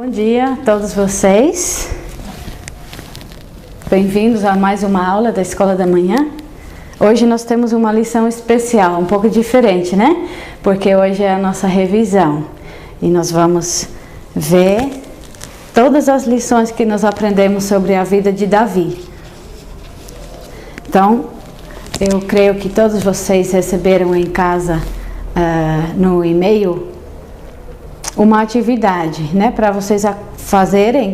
Bom dia a todos vocês. Bem-vindos a mais uma aula da Escola da Manhã. Hoje nós temos uma lição especial, um pouco diferente, né? Porque hoje é a nossa revisão e nós vamos ver todas as lições que nós aprendemos sobre a vida de Davi. Então, eu creio que todos vocês receberam em casa, no e-mail, uma atividade, né, para vocês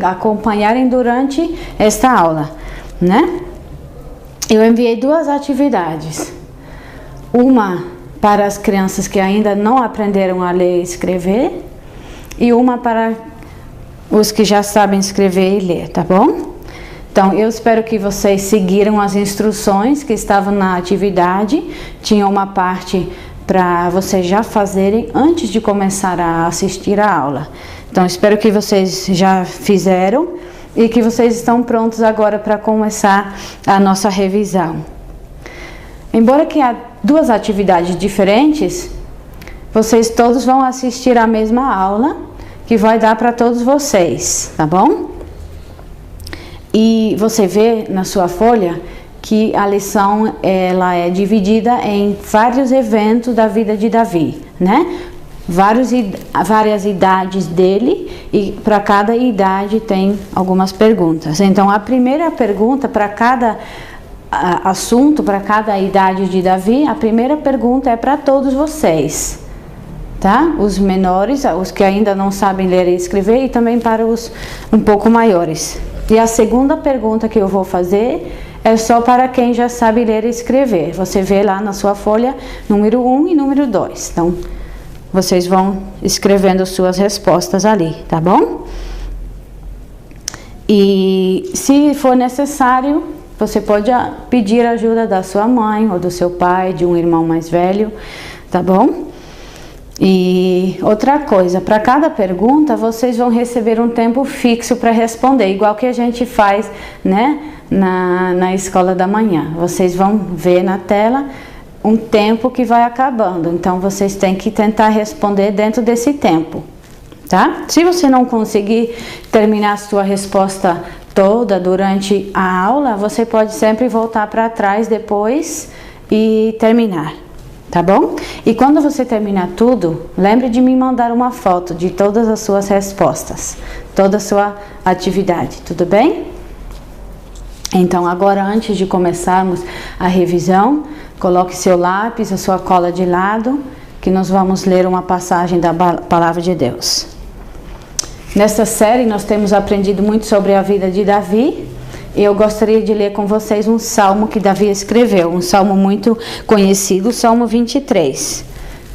acompanharem durante esta aula, né? Eu enviei duas atividades. Uma para as crianças que ainda não aprenderam a ler e escrever, e uma para os que já sabem escrever e ler, tá bom? Então, eu espero que vocês seguiram as instruções que estavam na atividade. Tinha uma parte para vocês já fazerem antes de começar a assistir a aula. Então, espero que vocês já fizeram e que vocês estão prontos agora para começar a nossa revisão. Embora que há duas atividades diferentes, vocês todos vão assistir a mesma aula que vai dar para todos vocês, tá bom? E você vê na sua folha que a lição ela é dividida em vários eventos da vida de Davi, né? Várias idades dele, e para cada idade tem algumas perguntas. Então, a primeira pergunta para cada assunto, para cada idade de Davi, a primeira pergunta é para todos vocês, tá? Os menores, os que ainda não sabem ler e escrever, e também para os um pouco maiores. E a segunda pergunta que eu vou fazer é só para quem já sabe ler e escrever. Você vê lá na sua folha número 1 e número 2. Então, vocês vão escrevendo suas respostas ali, tá bom? E se for necessário, você pode pedir ajuda da sua mãe ou do seu pai, de um irmão mais velho, tá bom? E outra coisa, para cada pergunta, vocês vão receber um tempo fixo para responder, igual que a gente faz, né, na Escola da Manhã. Vocês vão ver na tela um tempo que vai acabando, então vocês têm que tentar responder dentro desse tempo, tá? Se você não conseguir terminar a sua resposta toda durante a aula, você pode sempre voltar para trás depois e terminar, tá bom? E quando você terminar tudo, lembre de me mandar uma foto de todas as suas respostas, toda a sua atividade, tudo bem? Então, agora, antes de começarmos a revisão, coloque seu lápis, a sua cola de lado, que nós vamos ler uma passagem da Palavra de Deus. Nesta série, nós temos aprendido muito sobre a vida de Davi, e eu gostaria de ler com vocês um salmo que Davi escreveu, um salmo muito conhecido, o Salmo 23.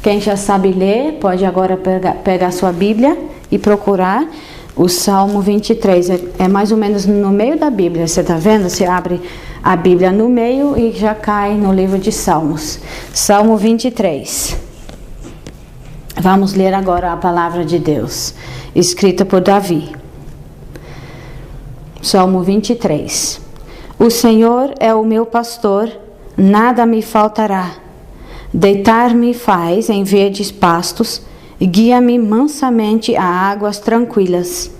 Quem já sabe ler, pode agora pegar sua Bíblia e procurar o Salmo 23. É mais ou menos no meio da Bíblia, você está vendo? Você abre a Bíblia no meio e já cai no livro de Salmos. Salmo 23. Vamos ler agora a Palavra de Deus, escrita por Davi. Salmo 23. O Senhor é o meu pastor, nada me faltará. Deitar-me faz em verdes pastos, guia-me mansamente a águas tranquilas.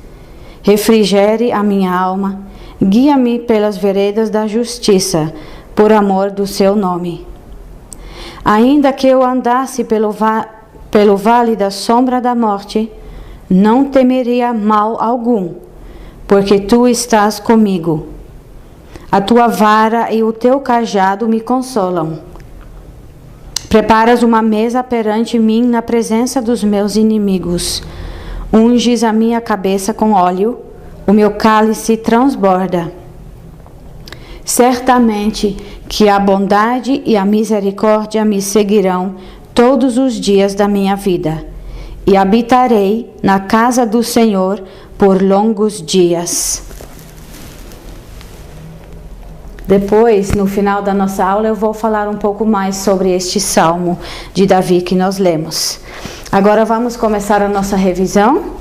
Refrigere a minha alma, guia-me pelas veredas da justiça, por amor do seu nome. Ainda que eu andasse pelo vale da sombra da morte, não temeria mal algum, porque tu estás comigo. A tua vara e o teu cajado me consolam. Preparas uma mesa perante mim na presença dos meus inimigos. Unges a minha cabeça com óleo, o meu cálice transborda. Certamente que a bondade e a misericórdia me seguirão todos os dias da minha vida, e habitarei na casa do Senhor por longos dias. Depois, no final da nossa aula, eu vou falar um pouco mais sobre este salmo de Davi que nós lemos. Agora vamos começar a nossa revisão.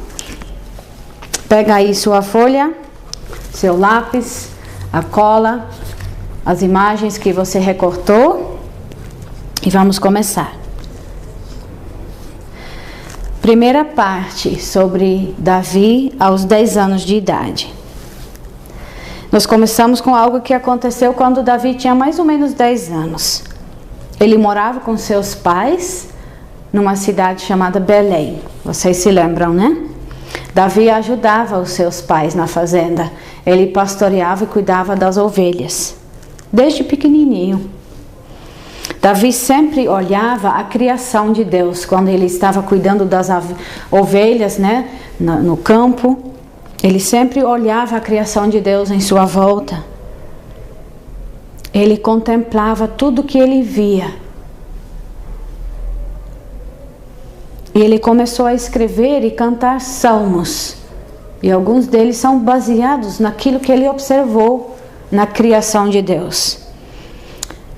Pega aí sua folha, seu lápis, a cola, as imagens que você recortou e vamos começar. primeira parte sobre Davi aos 10 anos de idade. Nós começamos com algo que aconteceu quando Davi tinha mais ou menos 10 anos. Ele morava com seus pais numa cidade chamada Belém. Vocês se lembram, né? Davi ajudava os seus pais na fazenda. Ele pastoreava e cuidava das ovelhas, desde pequenininho. Davi sempre olhava a criação de Deus, quando ele estava cuidando das ovelhas, né, no campo. Ele sempre olhava a criação de Deus em sua volta. Ele contemplava tudo que ele via. E ele começou a escrever e cantar salmos. E alguns deles são baseados naquilo que ele observou na criação de Deus.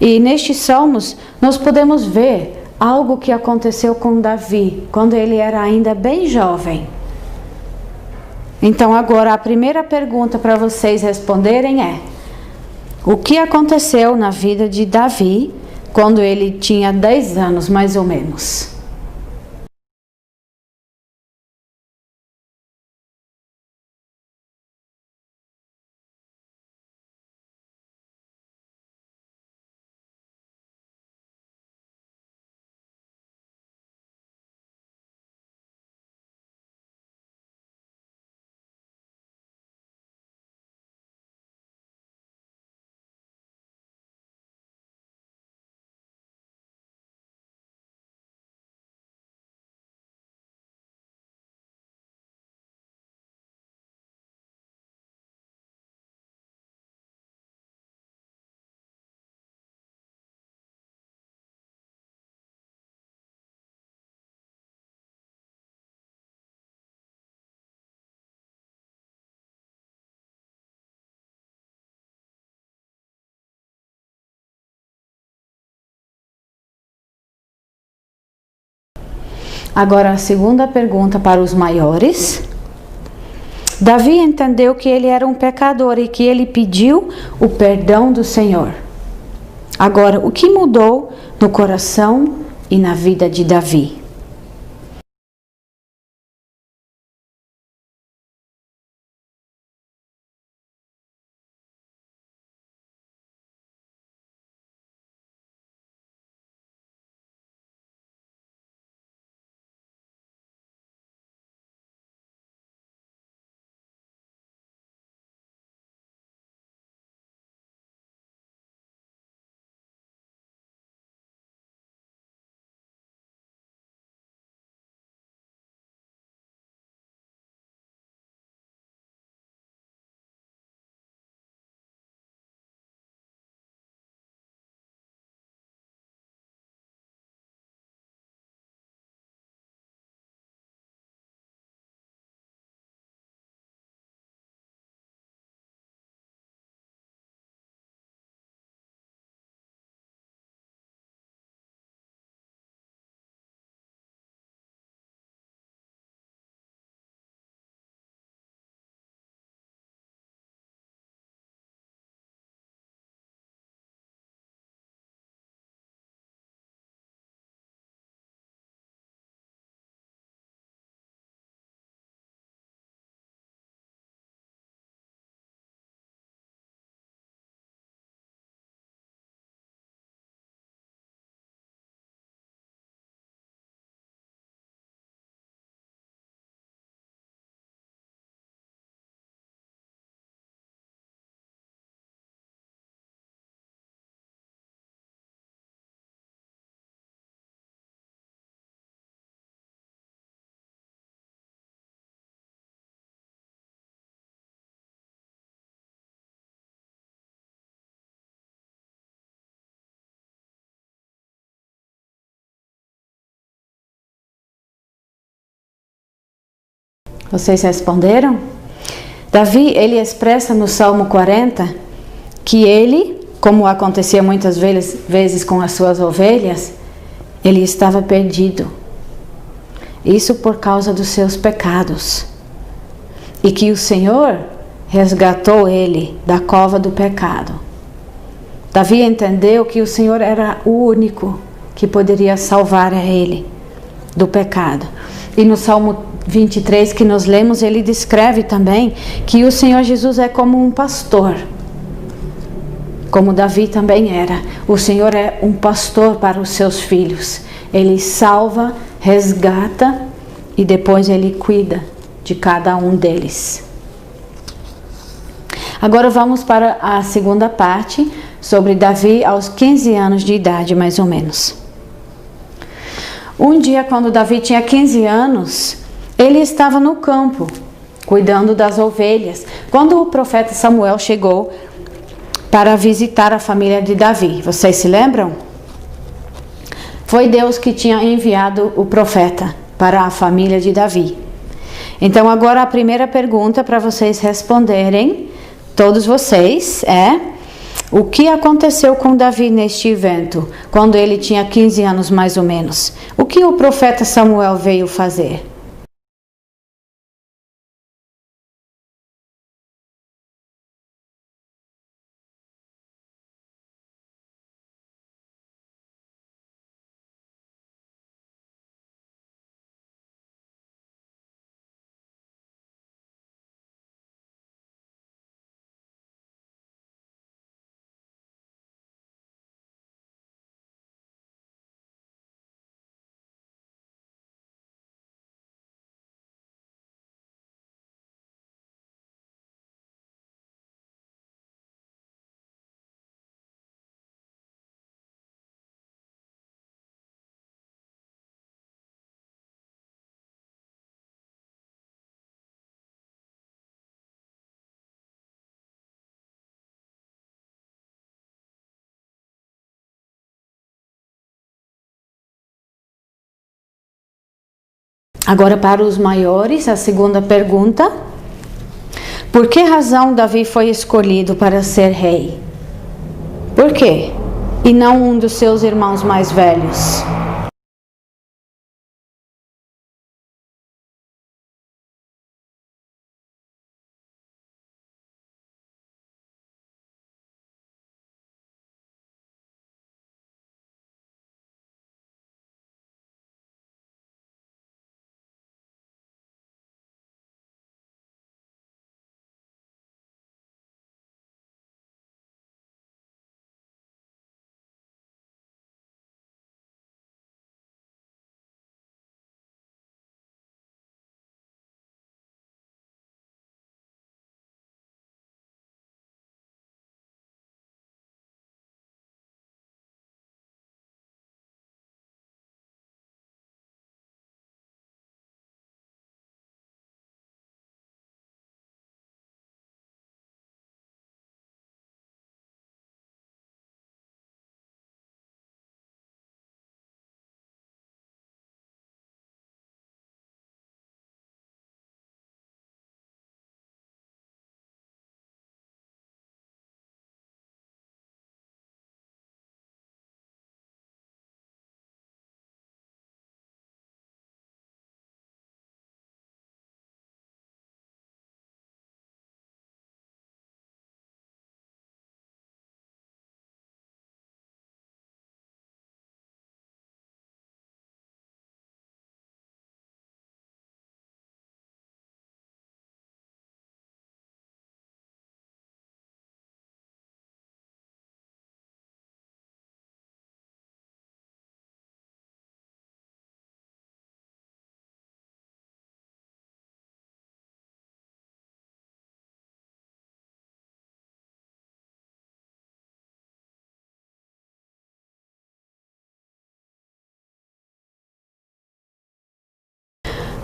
E nestes salmos nós podemos ver algo que aconteceu com Davi quando ele era ainda bem jovem. Então agora a primeira pergunta para vocês responderem é: o que aconteceu na vida de Davi quando ele tinha 10 anos mais ou menos? Agora a segunda pergunta para os maiores. Davi entendeu que ele era um pecador e que ele pediu o perdão do Senhor. Agora, o que mudou no coração e na vida de Davi? Vocês responderam? Davi, ele expressa no Salmo 40 que ele, como acontecia muitas vezes com as suas ovelhas, ele estava perdido. Isso por causa dos seus pecados. E que o Senhor resgatou ele da cova do pecado. Davi entendeu que o Senhor era o único que poderia salvar a ele do pecado. E no Salmo 23 que nós lemos, ele descreve também que o Senhor Jesus é como um pastor, como Davi também era. O Senhor é um pastor para os seus filhos. Ele salva, resgata e depois ele cuida de cada um deles. Agora vamos para a segunda parte, sobre Davi aos 15 anos de idade, mais ou menos. Um dia, quando Davi tinha 15 anos, ele estava no campo, cuidando das ovelhas, quando o profeta Samuel chegou para visitar a família de Davi. Vocês se lembram? Foi Deus que tinha enviado o profeta para a família de Davi. Então agora a primeira pergunta para vocês responderem, todos vocês, é: o que aconteceu com Davi neste evento, quando ele tinha 15 anos mais ou menos? O que o profeta Samuel veio fazer? Agora para os maiores, a segunda pergunta: por que razão Davi foi escolhido para ser rei? Por quê? E não um dos seus irmãos mais velhos?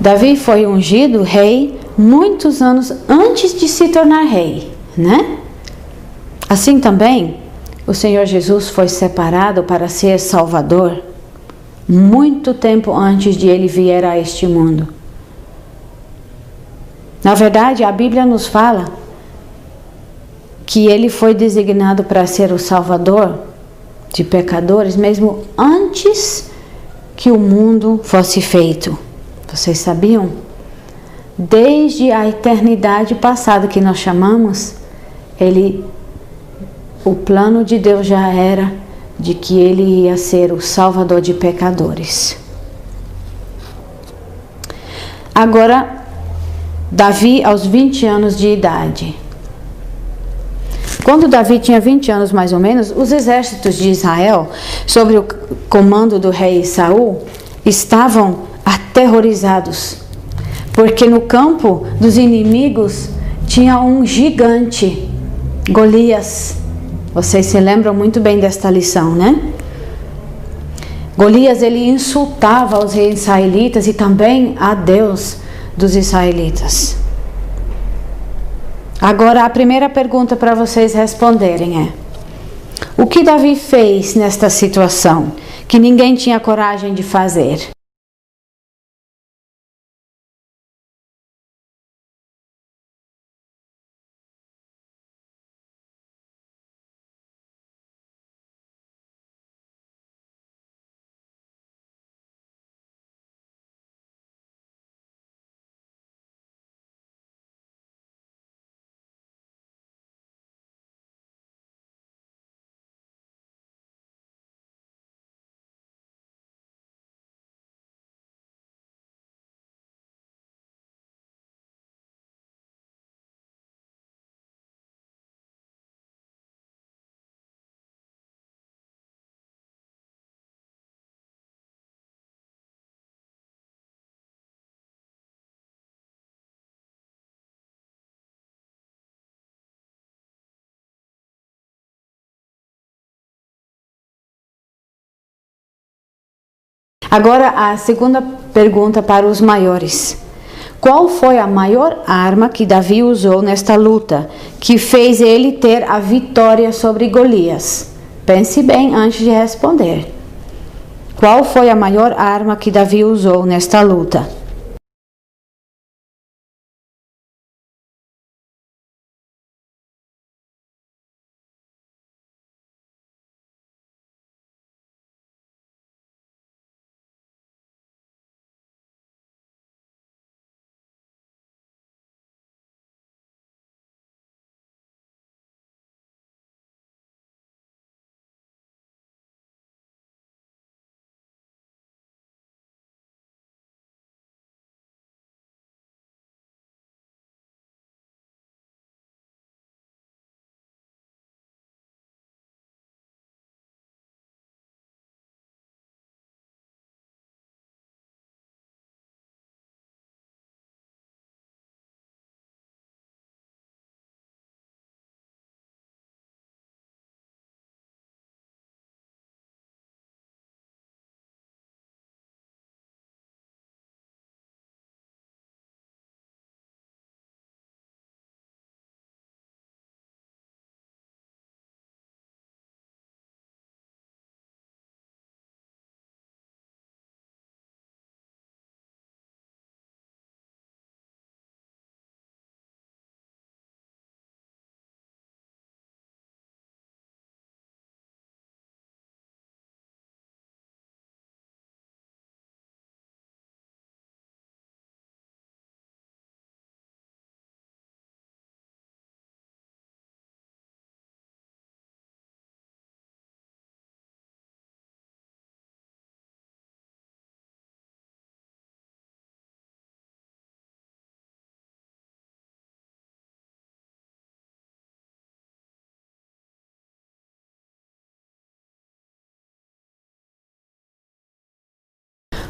Davi foi ungido rei muitos anos antes de se tornar rei, né? Assim também, o Senhor Jesus foi separado para ser Salvador muito tempo antes de ele vir a este mundo. Na verdade, a Bíblia nos fala que ele foi designado para ser o Salvador de pecadores mesmo antes que o mundo fosse feito. Vocês sabiam? Desde a eternidade passada que nós chamamos, o plano de Deus já era de que ele ia ser o Salvador de pecadores. Agora, Davi aos 20 anos de idade. Quando Davi tinha 20 anos mais ou menos, os exércitos de Israel, sob o comando do rei Saul, estavam aterrorizados, porque no campo dos inimigos tinha um gigante, Golias. Vocês se lembram muito bem desta lição, né? Golias, ele insultava os israelitas e também a Deus dos israelitas. Agora, a primeira pergunta para vocês responderem é: o que Davi fez nesta situação que ninguém tinha coragem de fazer? Agora, a segunda pergunta para os maiores. Qual foi a maior arma que Davi usou nesta luta, que fez ele ter a vitória sobre Golias? Pense bem antes de responder. Qual foi a maior arma que Davi usou nesta luta?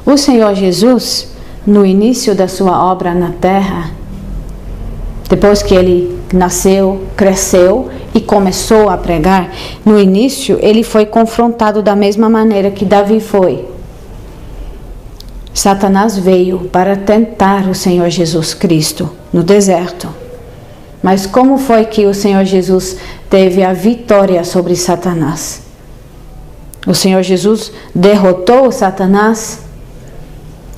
O Senhor Jesus, no início da sua obra na terra, depois que ele nasceu, cresceu e começou a pregar, no início ele foi confrontado da mesma maneira que Davi foi. Satanás veio para tentar o Senhor Jesus Cristo no deserto. Mas como foi que o Senhor Jesus teve a vitória sobre Satanás? O Senhor Jesus derrotou Satanás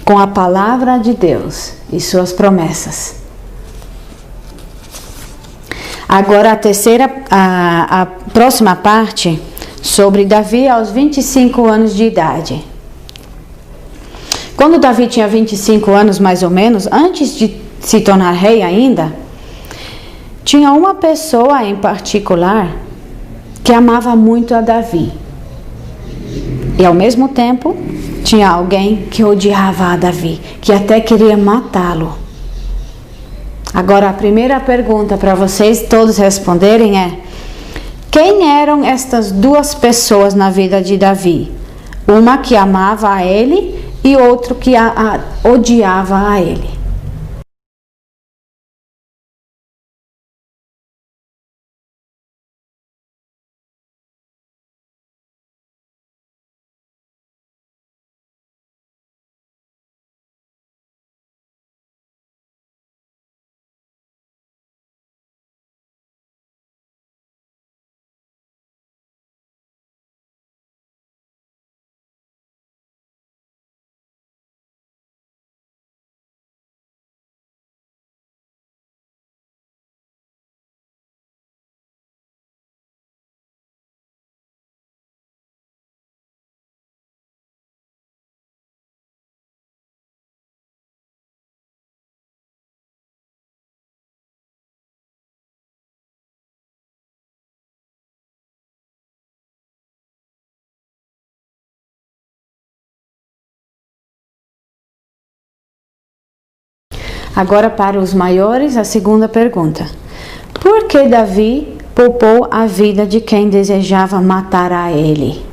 com a palavra de Deus e suas promessas. Agora a próxima parte sobre Davi aos 25 anos de idade. Quando Davi tinha 25 anos mais ou menos, antes de se tornar rei ainda, tinha uma pessoa em particular que amava muito a Davi. E ao mesmo tempo tinha alguém que odiava a Davi, que até queria matá-lo. Agora, a primeira pergunta para vocês todos responderem é: quem eram estas duas pessoas na vida de Davi? Uma que amava a ele e outro que odiava a ele. Agora, para os maiores, a segunda pergunta: por que Davi poupou a vida de quem desejava matar a ele?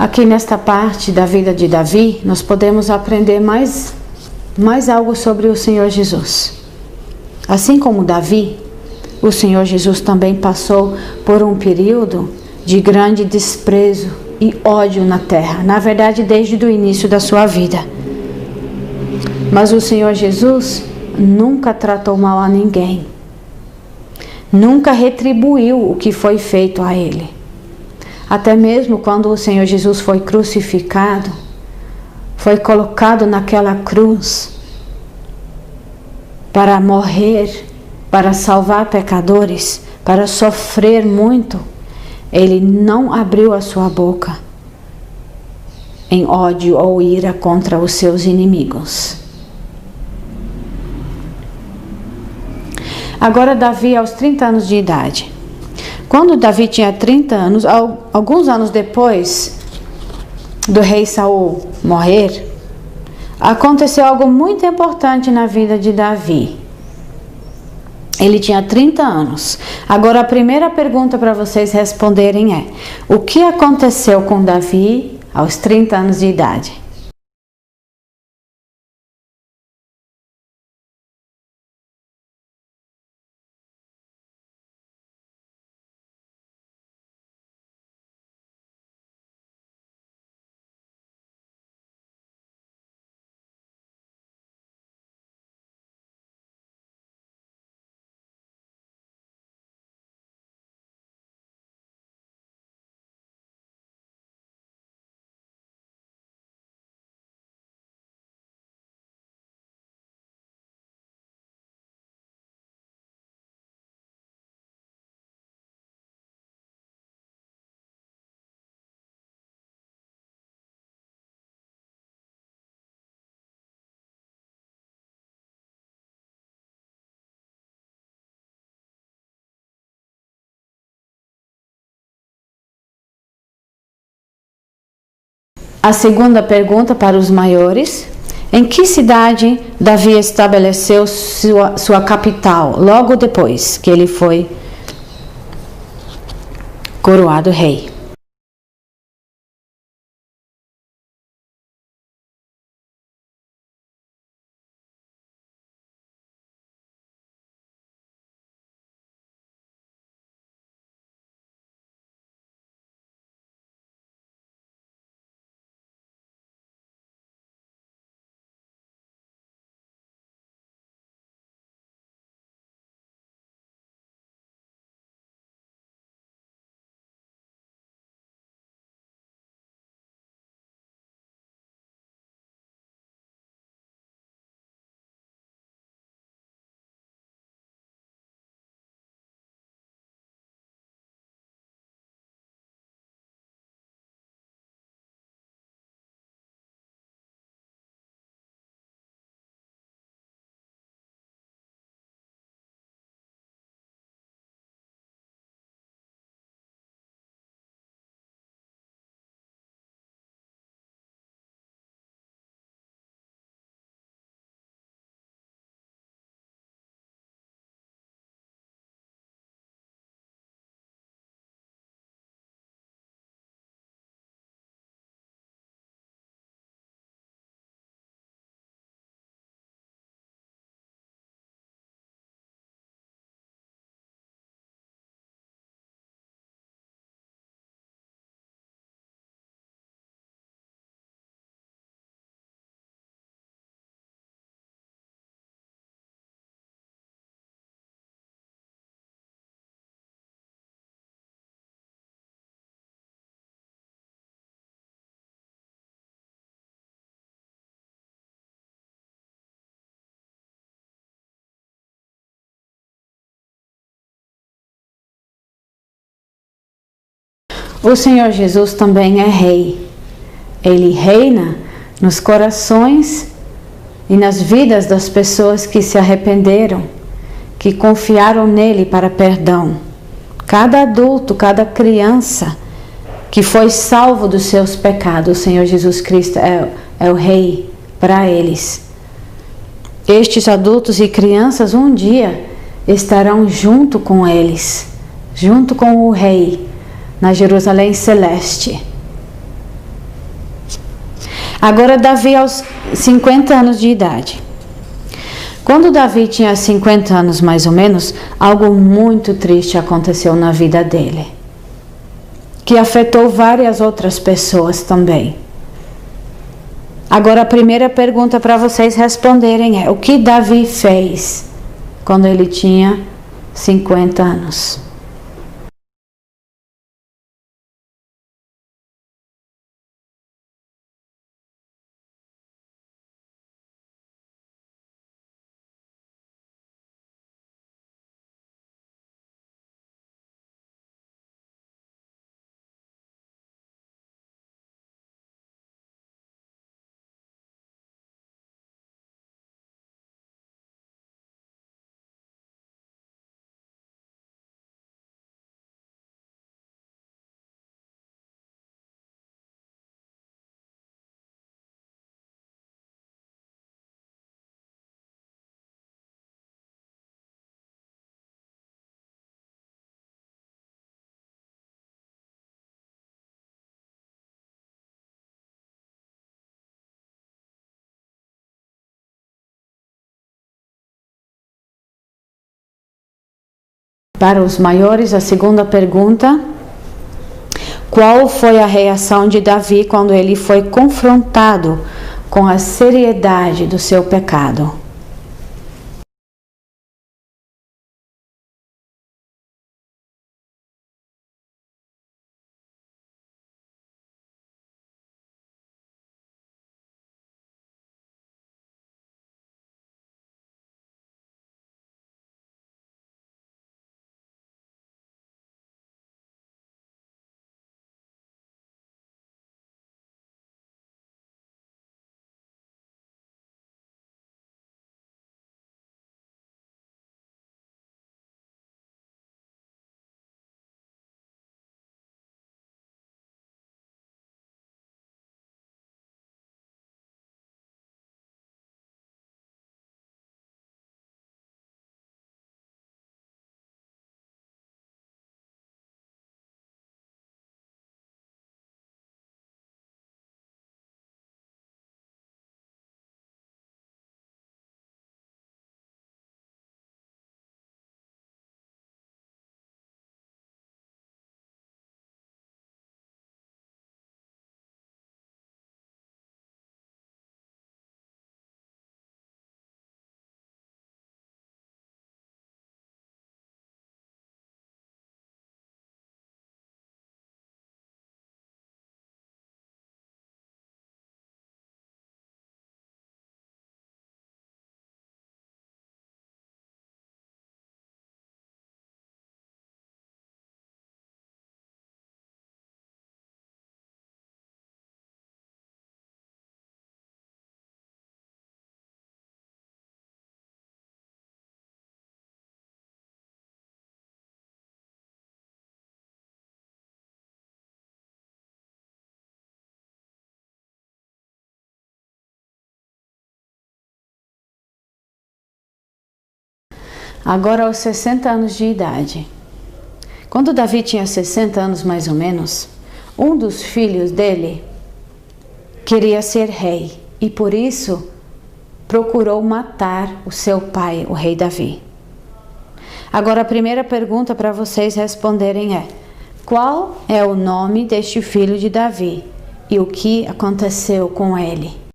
Aqui nesta parte da vida de Davi, nós podemos aprender mais algo sobre o Senhor Jesus. Assim como Davi, o Senhor Jesus também passou por um período de grande desprezo e ódio na terra, na verdade desde o início da sua vida. Mas o Senhor Jesus nunca tratou mal a ninguém, nunca retribuiu o que foi feito a ele. Até mesmo quando o Senhor Jesus foi crucificado, foi colocado naquela cruz para morrer, para salvar pecadores, para sofrer muito, ele não abriu a sua boca em ódio ou ira contra os seus inimigos. Agora Davi, aos 30 anos de idade. Quando Davi tinha 30 anos, alguns anos depois do rei Saul morrer, aconteceu algo muito importante na vida de Davi. Ele tinha 30 anos. Agora a primeira pergunta para vocês responderem é: o que aconteceu com Davi aos 30 anos de idade? A segunda pergunta para os maiores: em que cidade Davi estabeleceu sua capital logo depois que ele foi coroado rei? O Senhor Jesus também é rei. Ele reina nos corações e nas vidas das pessoas que se arrependeram, que confiaram nele para perdão. Cada adulto, cada criança que foi salvo dos seus pecados, o Senhor Jesus Cristo é o rei para eles. Estes adultos e crianças um dia estarão junto com eles, junto com o rei, na Jerusalém celeste. Agora Davi aos 50 anos de idade. Quando Davi tinha 50 anos mais ou menos, algo muito triste aconteceu na vida dele, que afetou várias outras pessoas também. Agora a primeira pergunta para vocês responderem é: o que Davi fez quando ele tinha 50 anos? Para os maiores, a segunda pergunta: qual foi a reação de Davi quando ele foi confrontado com a seriedade do seu pecado? Agora aos 60 anos de idade. Quando Davi tinha 60 anos mais ou menos, um dos filhos dele queria ser rei e por isso procurou matar o seu pai, o rei Davi. Agora a primeira pergunta para vocês responderem é: qual é o nome deste filho de Davi e o que aconteceu com ele?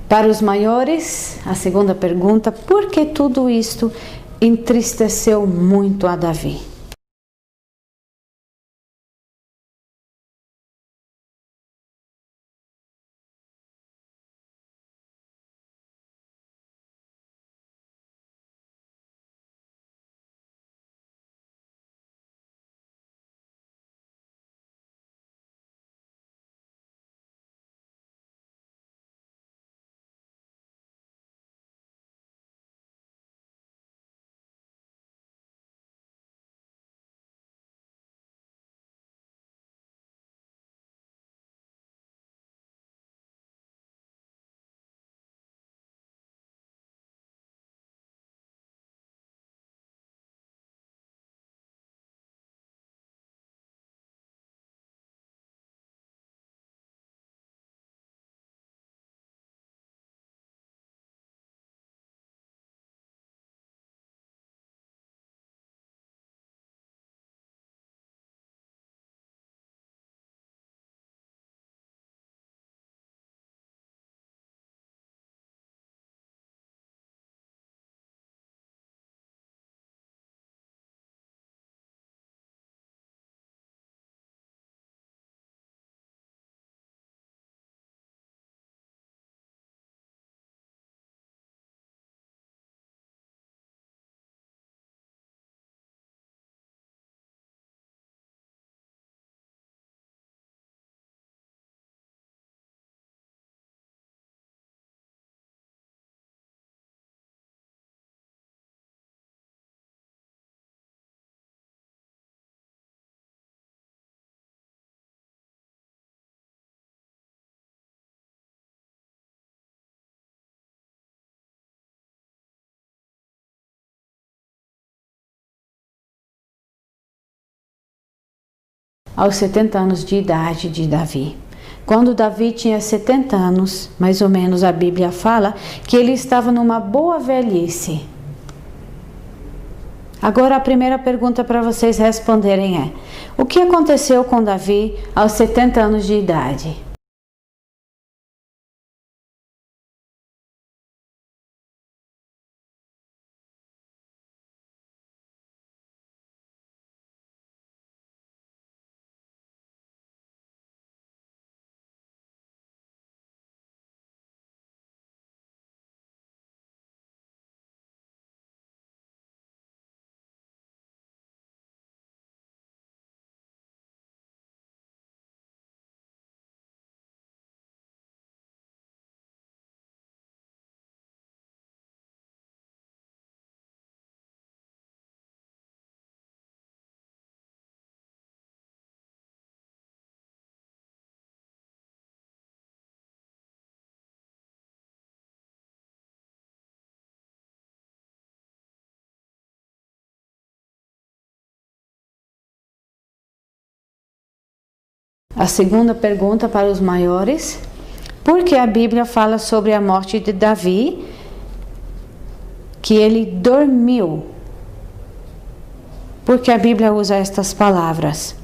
Para os maiores, a segunda pergunta: por que tudo isto entristeceu muito a Davi? Aos 70 anos de idade de Davi. Quando Davi tinha 70 anos, mais ou menos, a Bíblia fala que ele estava numa boa velhice. Agora a primeira pergunta para vocês responderem é: o que aconteceu com Davi aos 70 anos de idade? A segunda pergunta para os maiores: por que a Bíblia fala sobre a morte de Davi, que ele dormiu? por que a Bíblia usa estas palavras.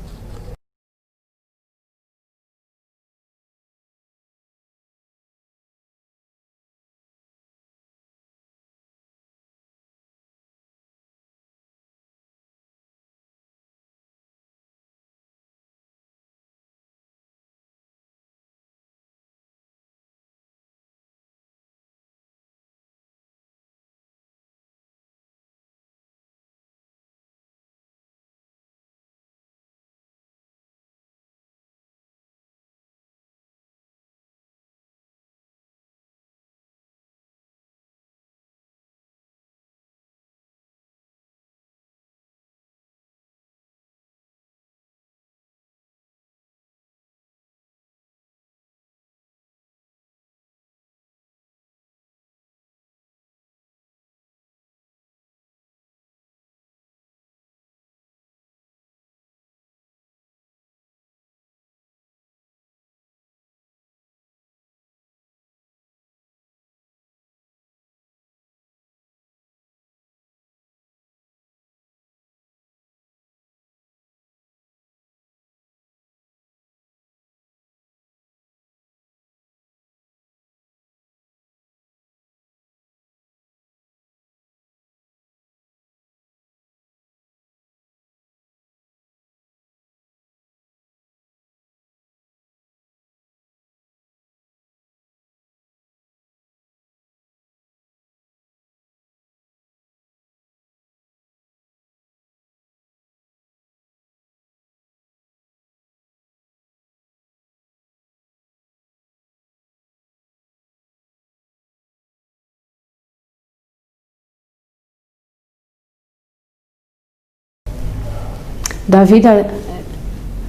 Da vida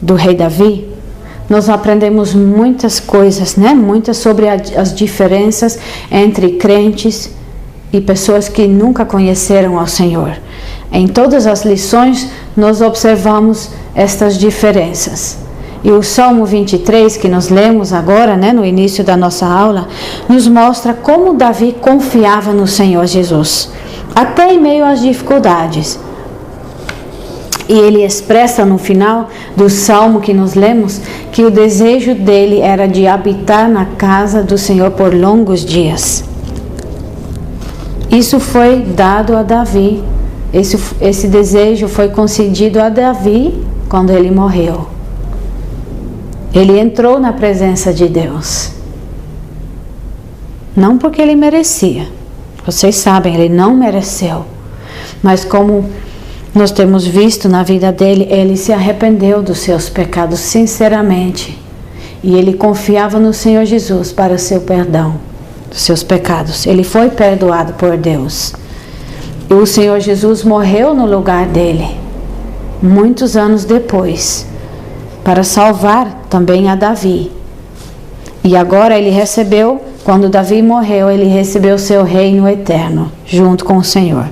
do rei Davi, nós aprendemos muitas coisas, né? Muitas sobre as diferenças entre crentes e pessoas que nunca conheceram ao Senhor. Em todas as lições, nós observamos estas diferenças. E o Salmo 23, que nós lemos agora, né, no início da nossa aula, nos mostra como Davi confiava no Senhor Jesus, até em meio às dificuldades. E ele expressa no final do salmo que nós lemos que o desejo dele era de habitar na casa do Senhor por longos dias. Isso foi dado a Davi. Esse desejo foi concedido a Davi quando ele morreu. Ele entrou na presença de Deus. Não porque ele merecia. Vocês sabem, ele não mereceu. Mas como nós temos visto na vida dele, ele se arrependeu dos seus pecados sinceramente. E ele confiava no Senhor Jesus para o seu perdão dos seus pecados. Ele foi perdoado por Deus. E o Senhor Jesus morreu no lugar dele, muitos anos depois, para salvar também a Davi. E agora ele recebeu, quando Davi morreu, ele recebeu seu reino eterno, junto com o Senhor.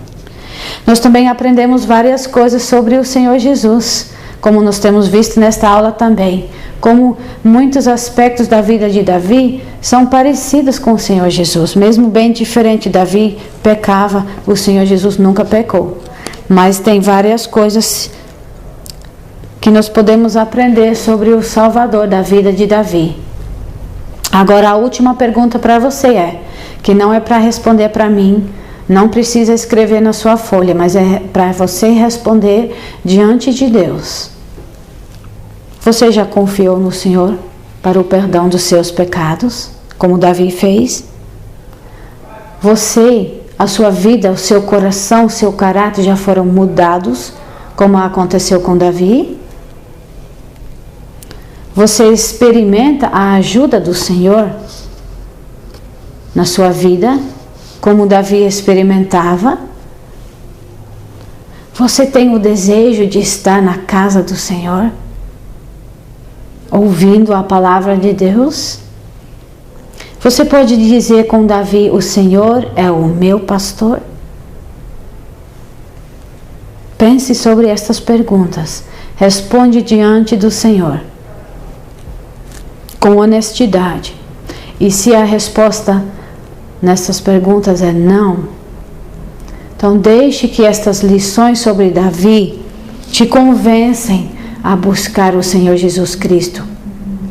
Nós também aprendemos várias coisas sobre o Senhor Jesus, como nós temos visto nesta aula também, como muitos aspectos da vida de Davi são parecidos com o Senhor Jesus. Mesmo bem diferente, Davi pecava, o Senhor Jesus nunca pecou. Mas tem várias coisas que nós podemos aprender sobre o Salvador da vida de Davi. Agora a última pergunta para você que não é para responder para mim, não precisa escrever na sua folha, mas é para você responder diante de Deus. Você já confiou no Senhor para o perdão dos seus pecados, como Davi fez? Você, a sua vida, o seu coração, o seu caráter já foram mudados, como aconteceu com Davi? Você experimenta a ajuda do Senhor na sua vida, como Davi experimentava? Você tem o desejo de estar na casa do Senhor, ouvindo a palavra de Deus? Você pode dizer com Davi: o Senhor é o meu pastor? Pense sobre estas perguntas. Responde diante do Senhor com honestidade. E se a resposta nessas perguntas é não, então deixe que estas lições sobre Davi te convencem a buscar o Senhor Jesus Cristo.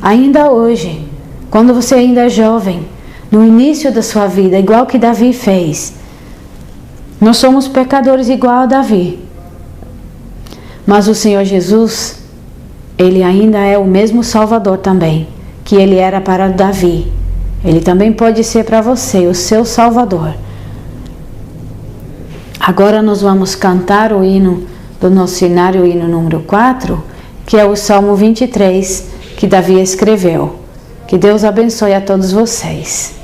Ainda hoje, quando você ainda é jovem, no início da sua vida, igual que Davi fez. Nós somos pecadores igual a Davi. Mas o Senhor Jesus, Ele ainda é o mesmo Salvador também, que Ele era para Davi. Ele também pode ser para você, o seu Salvador. Agora nós vamos cantar o hino do nosso cenário, o hino número 4, que é o Salmo 23, que Davi escreveu. Que Deus abençoe a todos vocês.